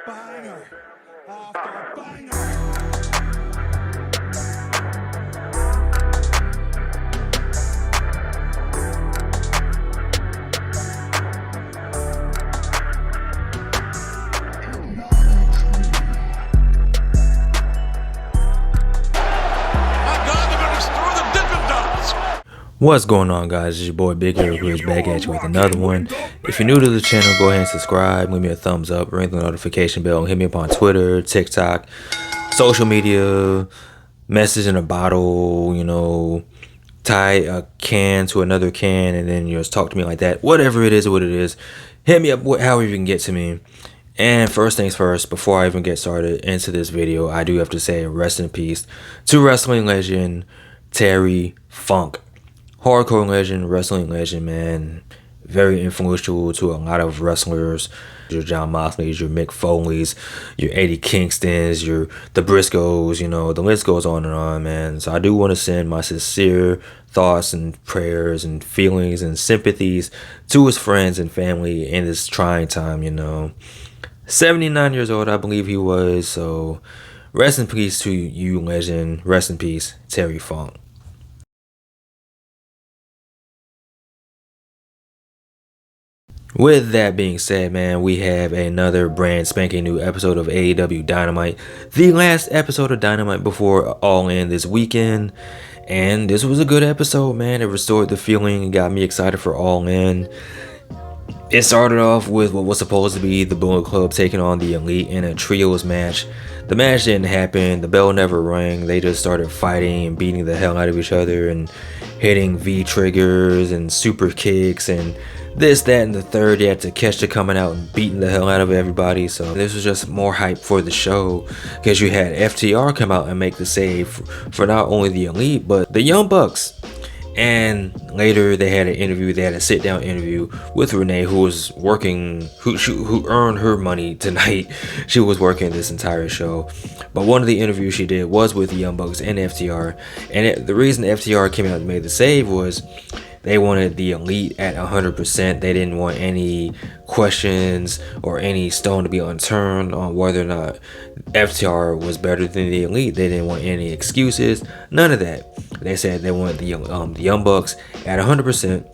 Banger after banger. What's going on, guys? It's your boy Big Hair Bridge back at you with another one. If you're new to the channel, go ahead and subscribe, leave me a thumbs up, ring the notification bell, and hit me up on Twitter, TikTok, social media, message in a bottle, tie a can to another can and then just talk to me like that. Whatever it is, hit me up however you can get to me. And first things first, before I even get started into this video, I do have to say rest in peace to wrestling legend Terry Funk. Hardcore legend, wrestling legend, man. Very influential to a lot of wrestlers. Your John Moxleys, your Mick Foleys, your Eddie Kingstons, the Briscoes, the list goes on, man. So I do want to send my sincere thoughts and prayers and feelings and sympathies to his friends and family in this trying time, 79 years old, I believe he was. So rest in peace to you, legend. Rest in peace, Terry Funk. With that being said, man, we have another brand spanking new episode of AEW Dynamite. The last episode of Dynamite before All In this weekend. And this was a good episode, man. It restored the feeling and got me excited for All In. It started off with what was supposed to be the Bullet Club taking on the Elite in a trios match. The match didn't happen. The bell never rang. They just started fighting and beating the hell out of each other and hitting V-triggers and super kicks and this, that, and the third. You had Takeshita coming out and beating the hell out of everybody. So this was just more hype for the show because you had FTR come out and make the save for not only the Elite but the Young Bucks. And later they had an interview. They had a sit-down interview with Renee, who was working, who earned her money tonight. She was working this entire show. But one of the interviews she did was with the Young Bucks and FTR. And the reason FTR came out and made the save was they wanted the Elite at 100%. They didn't want any questions or any stone to be unturned on whether or not FTR was better than the Elite. They didn't want any excuses. None of that. They said they wanted the Young Bucks at 100%.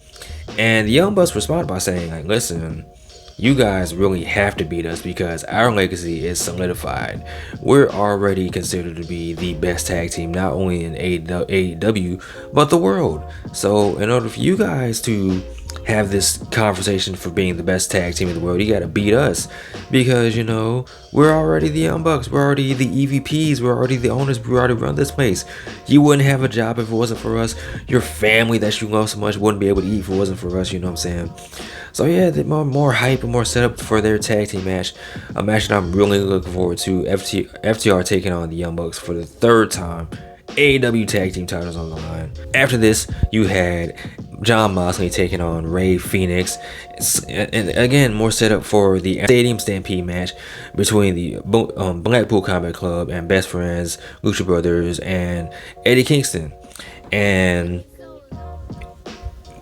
And the Young Bucks responded by saying, like, listen, you guys really have to beat us because our legacy is solidified. We're already considered to be the best tag team, not only in AEW, but the world. So in order for you guys to have this conversation for being the best tag team in the world, you got to beat us because, we're already the Young Bucks. We're already the EVPs. We're already the owners. We already run this place. You wouldn't have a job if it wasn't for us. Your family that you love so much wouldn't be able to eat if it wasn't for us. You know what I'm saying? So yeah, more hype and more setup for their tag team match. A match that I'm really looking forward to. FTR taking on the Young Bucks for the third time. AEW tag team titles on the line. After this, you had John Moxley taking on Rey Fenix, and again more setup for the Stadium Stampede match between the Blackpool Combat Club and Best Friends, Lucha Brothers, and Eddie Kingston. And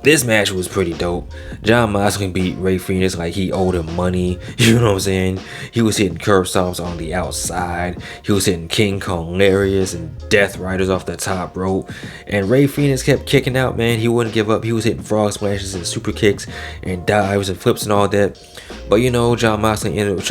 this match was pretty dope. John Moxley beat Rey Fenix like he owed him money. You know what I'm saying? He was hitting curb stomps on the outside. He was hitting King Kong lariats and Death Riders off the top rope. And Rey Fenix kept kicking out, man. He wouldn't give up. He was hitting frog splashes and super kicks and dives and flips and all that. But John Moxley ended up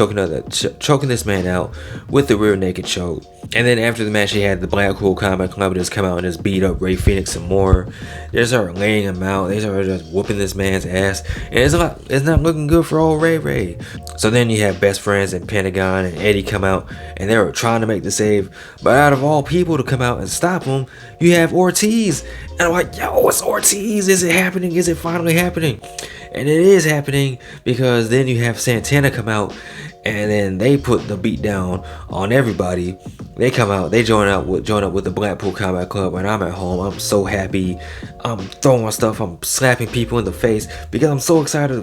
choking this man out with the rear naked choke. And then after the match, he had the Blackpool Combat Club just come out and just beat up Rey Fenix some more. They started laying him out. They started just whooping this man's ass. And it's not looking good for old Ray. So then you have Best Friends and Pentagon and Eddie come out, and they were trying to make the save. But out of all people to come out and stop him, you have Ortiz. And I'm like, yo, it's Ortiz. Is it happening? Is it finally happening? And it is happening because then you have Santana come out and then they put the beat down on everybody. They come out, they join up with the Blackpool Combat Club, and I'm at home. I'm so happy. I'm throwing stuff. I'm slapping people in the face because I'm so excited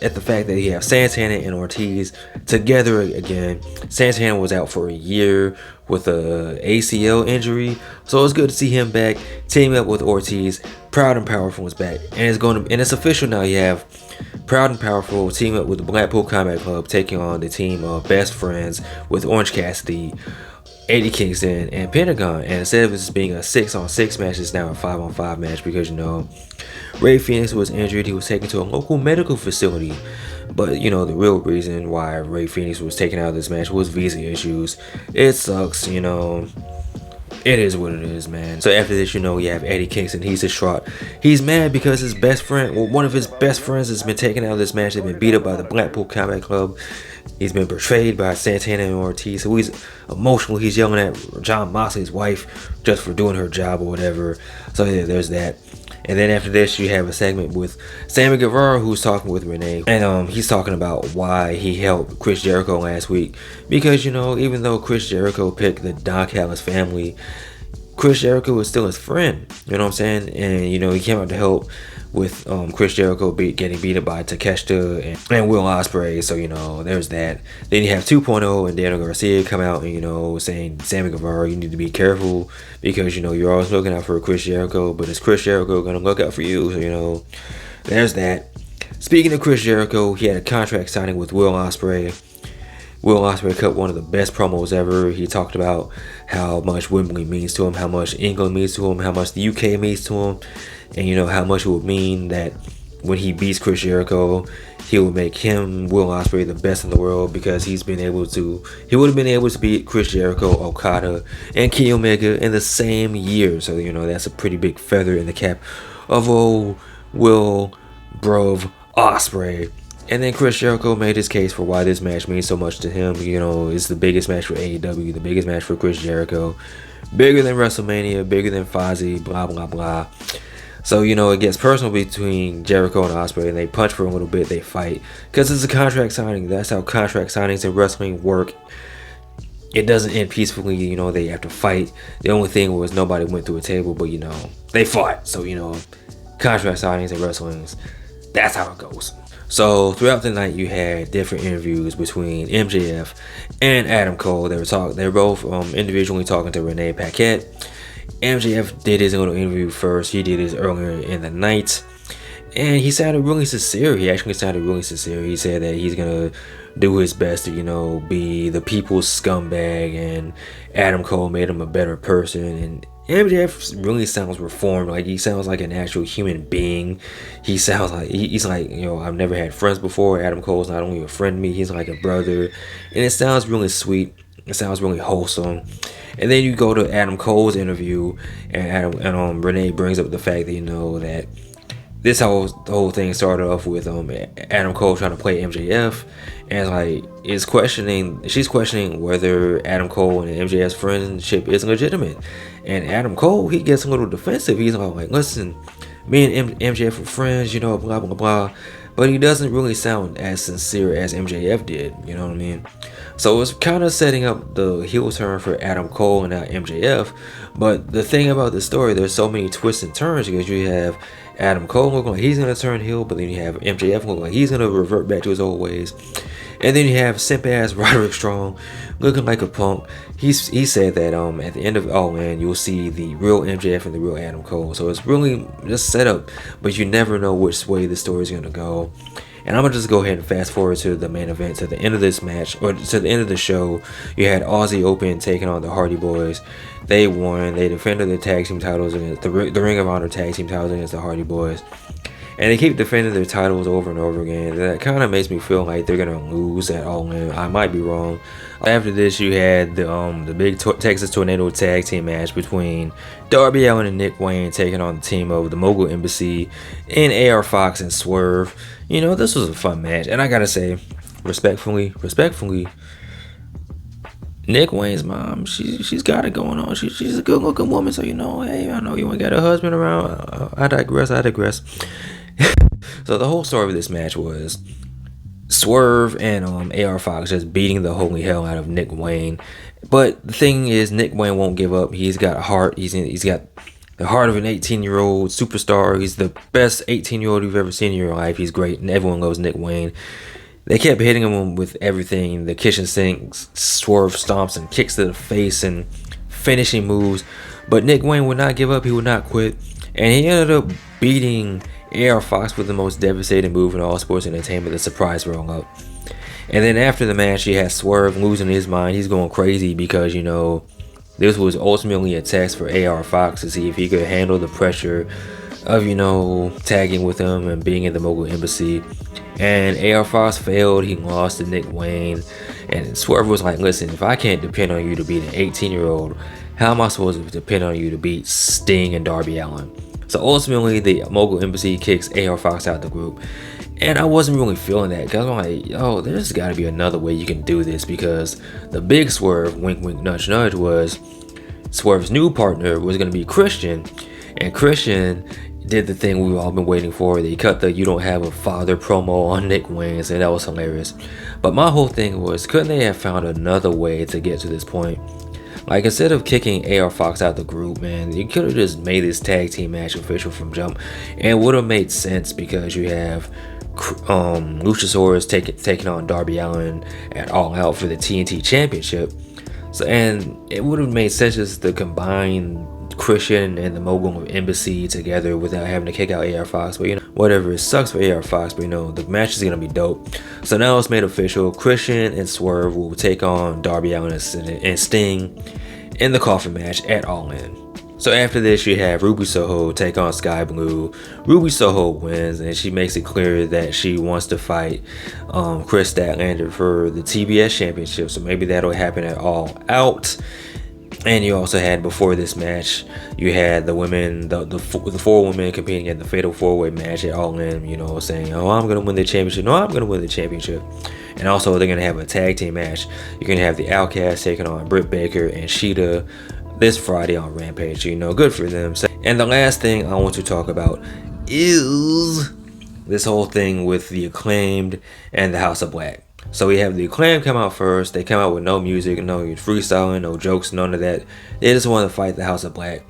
at the fact that you have Santana and Ortiz together again. Santana was out for a year with a ACL injury, so it's good to see him back, teaming up with Ortiz. Proud and Powerful is back, and it's official now. You have Proud and Powerful team up with the Blackpool Combat Club, taking on the team of Best Friends with Orange Cassidy, Eddie Kingston, and Pentagon. And instead of this being a 6-on-6 match, it's now a 5-on-5 match because, Rey Fenix was injured. He was taken to a local medical facility. But, the real reason why Rey Fenix was taken out of this match was visa issues. It sucks, It is what it is, man. So after this, you have Eddie Kingston. He's distraught. He's mad because his best friend, one of his best friends, has been taken out of this match. They've been beat up by the Blackpool Combat Club. He's been betrayed by Santana and Ortiz. So he's emotional. He's yelling at John Moxley's wife just for doing her job or whatever. So yeah, there's that. And then after this, you have a segment with Sammy Guevara, who's talking with Renee. And he's talking about why he helped Chris Jericho last week. Because, even though Chris Jericho picked the Don Callis family, Chris Jericho was still his friend. You know what I'm saying? And, he came out to help with Chris Jericho getting beat up by Takeshita and Will Ospreay. So, there's that. Then you have 2.0 and Daniel Garcia come out and, saying, Sammy Guevara, you need to be careful because, you're always looking out for Chris Jericho, but is Chris Jericho going to look out for you? So, there's that. Speaking of Chris Jericho, he had a contract signing with Will Ospreay. Will Ospreay cut one of the best promos ever. He talked about how much Wembley means to him, how much England means to him, how much the UK means to him, and how much it would mean that when he beats Chris Jericho, he would make him, Will Ospreay, the best in the world because he would have been able to beat Chris Jericho, Okada, and Kenny Omega in the same year. So, that's a pretty big feather in the cap of old Will Brov Ospreay. And then Chris Jericho made his case for why this match means so much to him. It's the biggest match for AEW, the biggest match for Chris Jericho. Bigger than WrestleMania, bigger than Fozzy, blah, blah, blah. So, it gets personal between Jericho and Ospreay, and they punch for a little bit, they fight. Because it's a contract signing. That's how contract signings in wrestling work. It doesn't end peacefully, they have to fight. The only thing was nobody went through a table, but, they fought. So, contract signings in wrestling, that's how it goes. So throughout the night, you had different interviews between MJF and Adam Cole. They were both individually talking to Renee Paquette. MJF did his little interview first. He did his earlier in the night, and he sounded really sincere. He actually sounded really sincere. He said that he's gonna do his best to be the people's scumbag, and Adam Cole made him a better person. And MJF really sounds reformed. Like, he sounds like an actual human being. He sounds like he's like, I've never had friends before. Adam Cole's not only a friend to me, he's like a brother. And it sounds really sweet. It sounds really wholesome. And then you go to Adam Cole's interview, and Renee brings up the fact that that this the whole thing started off with Adam Cole trying to play MJF, and she's questioning whether Adam Cole and MJF's friendship is legitimate. And Adam Cole, he gets a little defensive. He's all like, listen, me and MJF were friends, blah, blah, blah. But he doesn't really sound as sincere as MJF did, you know what I mean? So it's kind of setting up the heel turn for Adam Cole and not MJF. But the thing about the story, there's so many twists and turns because you have Adam Cole looking like he's going to turn heel, but then you have MJF looking like he's going to revert back to his old ways. And then you have simp-ass Roderick Strong looking like a punk. He said that at the end of All In, you'll see the real MJF and the real Adam Cole. So it's really just set up, but you never know which way the story's going to go. And I'm going to just go ahead and fast forward to the main event, to the end of this match, or to the end of the show. You had Aussie Open taking on the Hardy Boys. They won. They defended their tag team titles against the Ring of Honor tag team titles against the Hardy Boys. And they keep defending their titles over and over again. That kind of makes me feel like they're going to lose at All In. I might be wrong. After this, you had the big Texas Tornado tag team match between Darby Allin and Nick Wayne taking on the team of the Mogul Embassy and AR Fox and Swerve. This was a fun match. And I got to say, respectfully, Nick Wayne's mom, she's got it going on. She's a good looking woman. So, hey, I know you ain't got a husband around. I digress. So the whole story of this match was Swerve and AR Fox just beating the holy hell out of Nick Wayne. But the thing is, Nick Wayne won't give up. He's got a heart. He's got the heart of an 18-year-old superstar. He's the best 18-year-old you've ever seen in your life. He's great, and everyone loves Nick Wayne. They kept hitting him with everything. The kitchen sink, Swerve stomps and kicks to the face and finishing moves. But Nick Wayne would not give up. He would not quit. And he ended up beating AR Fox with the most devastating move in all sports entertainment, the surprise roll up. And then after the match, you had Swerve losing his mind. He's going crazy because, this was ultimately a test for AR Fox to see if he could handle the pressure of, tagging with him and being in the Mogul Embassy. And AR Fox failed. He lost to Nick Wayne. And Swerve was like, listen, if I can't depend on you to beat an 18-year-old, how am I supposed to depend on you to beat Sting and Darby Allin? So ultimately, the Mogul Embassy kicks AR Fox out of the group. And I wasn't really feeling that because I'm like, yo, there's got to be another way you can do this, because the big Swerve, wink, wink, nudge, nudge, was Swerve's new partner was going to be Christian. And Christian did the thing we've all been waiting for. They cut the "you don't have a father" promo on Nick Wayne, and that was hilarious. But my whole thing was, couldn't they have found another way to get to this point? Like, instead of kicking AR Fox out the group, man, you could have just made this tag team match official from jump, and it would have made sense because you have Luchasaurus taking on Darby Allin at All Out for the TNT Championship. So, and it would have made sense just to combine Christian and the Mogul Embassy together without having to kick out AR Fox. But whatever, it sucks for AR Fox, but the match is gonna be dope. So now it's made official. Christian and Swerve will take on Darby Allin and Sting in the coffin match at All In. So after this, you have Ruby Soho take on Sky Blue. Ruby Soho wins, and she makes it clear that she wants to fight Chris Statlander for the TBS Championship. So maybe that'll happen at All Out. And you also had, before this match, you had the women, the four women competing in the Fatal 4-Way match at All In, saying, oh, I'm going to win the championship. No, I'm going to win the championship. And also, they're going to have a tag team match. You're going to have the Outcast taking on Britt Baker and Sheeta this Friday on Rampage. Good for them. And the last thing I want to talk about is this whole thing with the Acclaimed and the House of Black. So we have the Acclaimed come out first. They come out with no music, no freestyling, no jokes, none of that. They just want to fight the House of Black.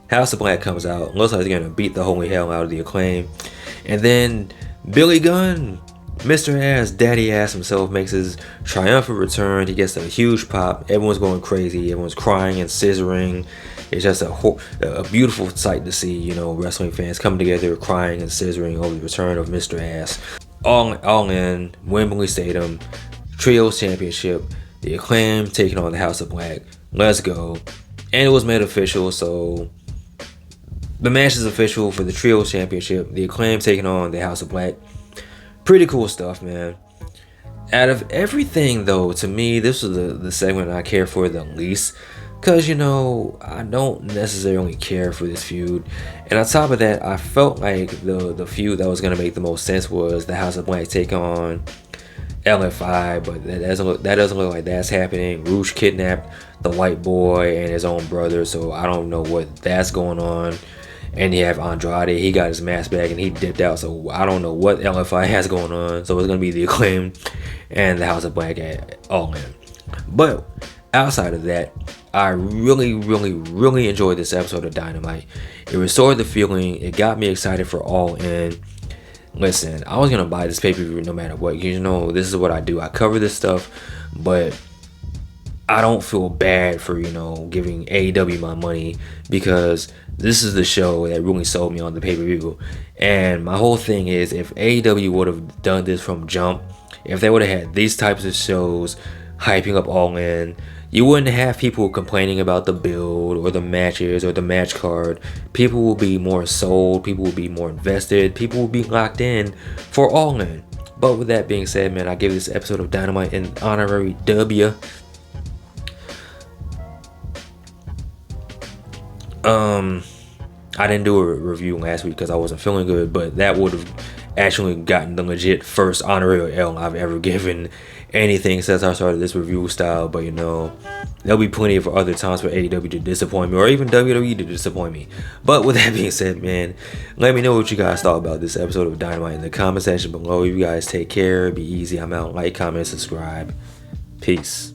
House of Black comes out. Looks like they're going to beat the holy hell out of the Acclaimed. And then Billy Gunn, Mr. Ass, Daddy Ass himself, makes his triumphant return. He gets a huge pop. Everyone's going crazy. Everyone's crying and scissoring. It's just a beautiful sight to see, wrestling fans coming together, crying and scissoring over the return of Mr. Ass. All in Wembley Stadium, Trios Championship, the Acclaim taking on the House of Black. Let's go. And it was made official, so the match is official for the Trios Championship, the Acclaim taking on the House of Black. Pretty cool stuff, man. Out of everything, though, to me, this was the segment I care for the least. Because, I don't necessarily care for this feud. And on top of that, I felt like the feud that was going to make the most sense was the House of Black take on LFI. But that doesn't look like that's happening. Roosh kidnapped the white boy and his own brother. So I don't know what that's going on. And you have Andrade. He got his mask back and he dipped out. So I don't know what LFI has going on. So it's going to be the Acclaim and the House of Black at All In. But outside of that, I really, really, really enjoyed this episode of Dynamite. It restored the feeling. It got me excited for All In. Listen, I was going to buy this pay-per-view no matter what. This is what I do. I cover this stuff, but I don't feel bad for, giving AEW my money, because this is the show that really sold me on the pay-per-view. And my whole thing is, if AEW would have done this from jump, if they would have had these types of shows hyping up All In, you wouldn't have people complaining about the build or the matches or the match card. People will be more sold. People will be more invested. People will be locked in for All In. But with that being said, man, I give this episode of Dynamite an honorary W. I didn't do a review last week because I wasn't feeling good, but that would have actually gotten the legit first honorary L I've ever given anything since I started this review style. But there'll be plenty of other times for AEW to disappoint me, or even WWE to disappoint me. But with that being said, man, let me know what you guys thought about this episode of Dynamite in the comment section below. You guys take care, be easy. I'm out. Like, comment, subscribe. Peace.